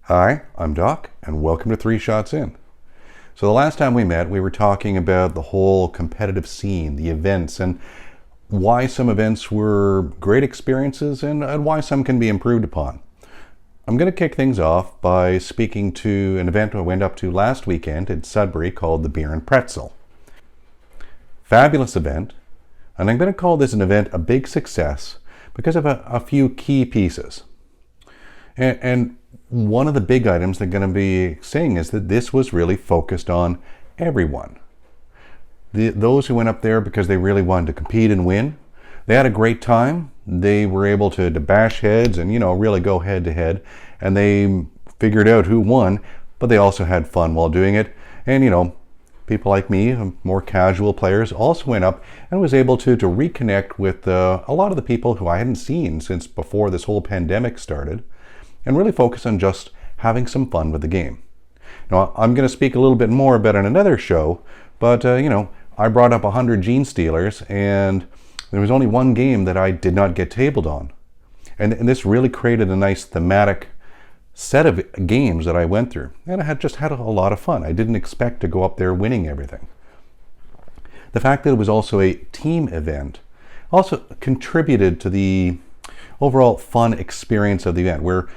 Hi, I'm Doc, and welcome to 3 Shots In. So the last time we met, we were talking about the whole competitive scene, the events, and why some events were great experiences and why some can be improved upon. I'm going to kick things off by speaking to an event I went up to last weekend in Sudbury called the Beer and Pretzel. Fabulous event, and I'm going to call this an event a big success because of a few key pieces. And one of the big items they're going to be saying is that this was really focused on everyone. Those who went up there because they really wanted to compete and win, they had a great time. They were able to bash heads and, really go head to head. And they figured out who won, but they also had fun while doing it. And, people like me, more casual players, also went up and was able to reconnect with a lot of the people who I hadn't seen since before this whole pandemic started, and really focus on just having some fun with the game. Now, I'm going to speak a little bit more about it in another show, but, I brought up 100 Gene Stealers, and there was only one game that I did not get tabled on. And this really created a nice thematic set of games that I went through. And I had a lot of fun. I didn't expect to go up there winning everything. The fact that it was also a team event also contributed to the overall fun experience of the event, where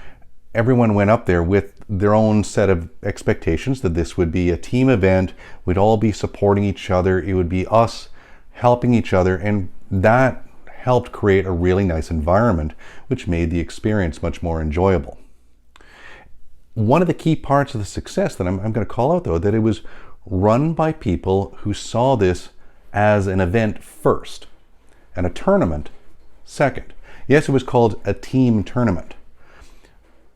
everyone went up there with their own set of expectations that this would be a team event. We'd all be supporting each other. It would be us helping each other, and that helped create a really nice environment, which made the experience much more enjoyable. One of the key parts of the success that I'm going to call out, though, that it was run by people who saw this as an event first and a tournament second. Yes, it was called a team tournament.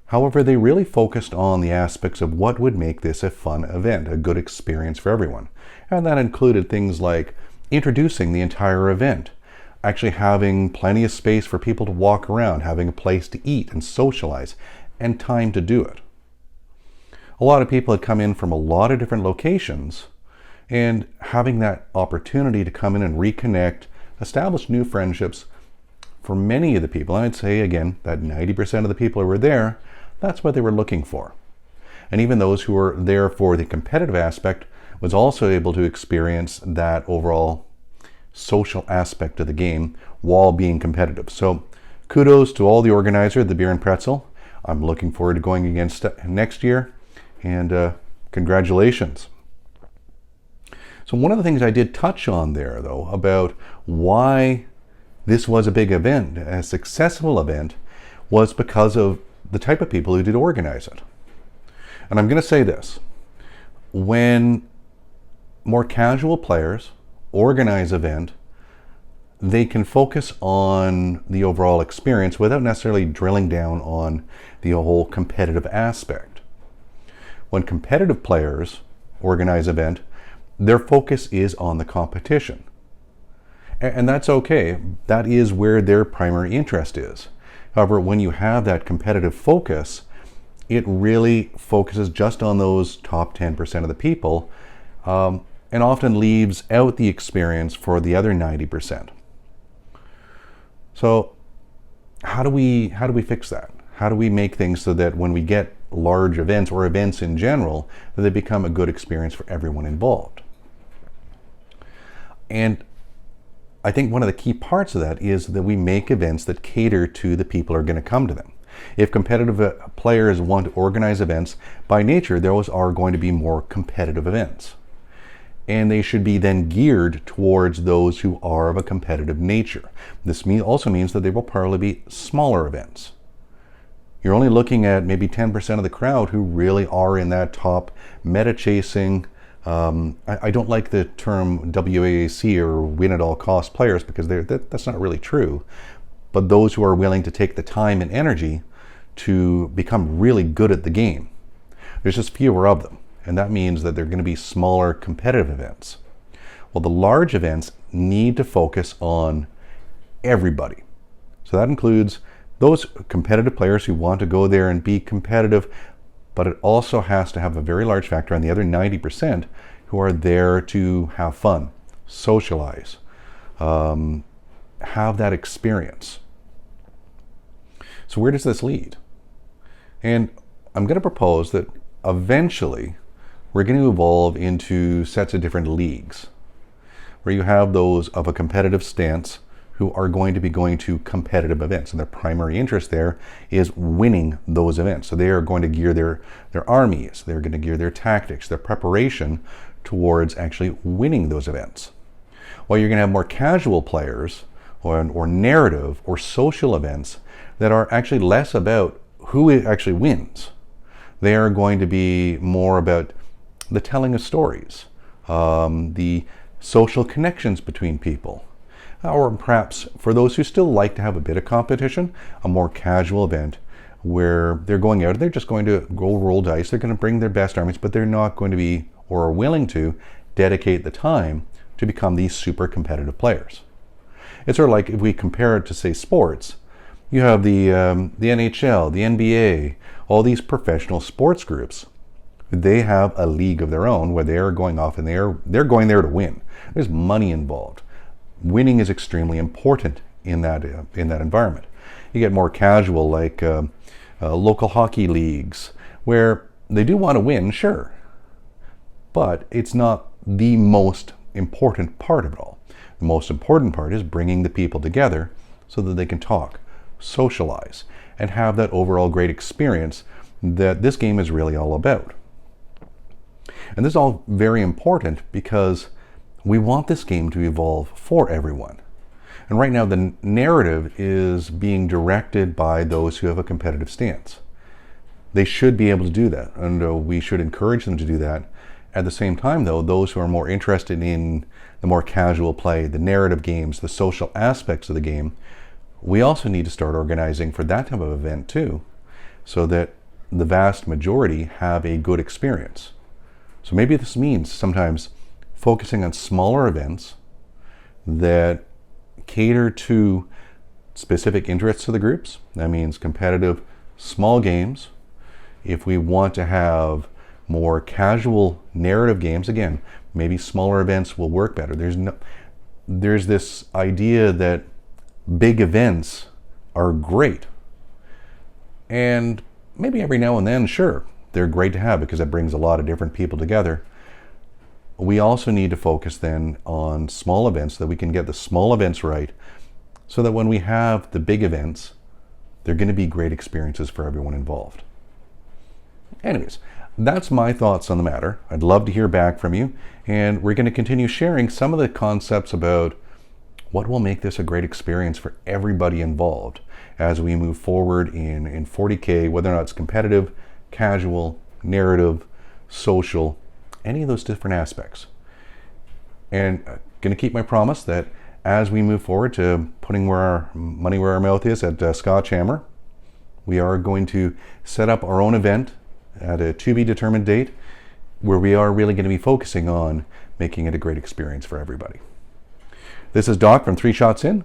However, they really focused on the aspects of what would make this a fun event, a good experience for everyone. And that included things like introducing the entire event, actually having plenty of space for people to walk around, having a place to eat and socialize, and time to do it. A lot of people had come in from a lot of different locations, and having that opportunity to come in and reconnect, establish new friendships, for many of the people, and I'd say again that 90% of the people who were there, that's what they were looking for. And even those who were there for the competitive aspect was also able to experience that overall social aspect of the game while being competitive. So kudos to all the organizer of the Beer and Pretzel. I'm looking forward to going against next year, and congratulations. So one of the things I did touch on there, though, about why this was a big event, a successful event, was because of the type of people who did organize it. And I'm going to say this: when more casual players organize an event, they can focus on the overall experience without necessarily drilling down on the whole competitive aspect. When competitive players organize an event, their focus is on the competition. And that's okay. That is where their primary interest is. However, when you have that competitive focus, it really focuses just on those top 10% of the people, and often leaves out the experience for the other 90%. So how do we fix that? How do we make things so that when we get large events or events in general, that they become a good experience for everyone involved? And I think one of the key parts of that is that we make events that cater to the people who are going to come to them. If competitive players want to organize events, by nature, those are going to be more competitive events. And they should be then geared towards those who are of a competitive nature. This also means that they will probably be smaller events. You're only looking at maybe 10% of the crowd who really are in that top meta-chasing. I don't like the term WAAC or win at all cost players, because that's not really true. But those who are willing to take the time and energy to become really good at the game, there's just fewer of them. And that means that they're going to be smaller competitive events. Well, the large events need to focus on everybody. So that includes those competitive players who want to go there and be competitive, but it also has to have a very large factor on the other 90% who are there to have fun, socialize, have that experience. So where does this lead? And I'm going to propose that eventually we're going to evolve into sets of different leagues where you have those of a competitive stance who are going to be going to competitive events, and their primary interest there is winning those events. So they are going to gear their armies, they're going to gear their tactics, their preparation towards actually winning those events. While you're going to have more casual players or narrative or social events that are actually less about who actually wins. They are going to be more about the telling of stories, the social connections between people, or perhaps for those who still like to have a bit of competition, a more casual event where they're going out, they're just going to go roll dice, they're going to bring their best armies, but they're not going to be, or are willing to, dedicate the time to become these super competitive players. It's sort of like if we compare it to, say, sports, you have the NHL, the NBA, all these professional sports groups. They have a league of their own where they are going off and they're going there to win. There's money involved. Winning is extremely important in that environment. You get more casual, like local hockey leagues, where they do want to win, sure, but it's not the most important part of it all. The most important part is bringing the people together so that they can talk, socialize, and have that overall great experience that this game is really all about. And this is all very important because we want this game to evolve for everyone. And right now the narrative is being directed by those who have a competitive stance. They should be able to do that, and we should encourage them to do that. At the same time, though, those who are more interested in the more casual play, the narrative games, the social aspects of the game, we also need to start organizing for that type of event too, so that the vast majority have a good experience. So maybe this means sometimes focusing on smaller events that cater to specific interests of the groups. That means competitive small games. If we want to have more casual narrative games, again, maybe smaller events will work better. There's this idea that big events are great, and maybe every now and then, sure, they're great to have because it brings a lot of different people together. We also need to focus then on small events, so that we can get the small events right, so that when we have the big events, they're going to be great experiences for everyone involved. Anyways, that's my thoughts on the matter. I'd love to hear back from you, and we're going to continue sharing some of the concepts about what will make this a great experience for everybody involved as we move forward in 40K, whether or not it's competitive, casual, narrative, social, any of those different aspects. And going to keep my promise that as we move forward to putting our money where our mouth is at ScotchHammer, we are going to set up our own event at a to be determined date where we are really going to be focusing on making it a great experience for everybody. This is Doc from 3 Shots In,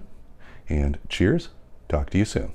and cheers. Talk to you soon.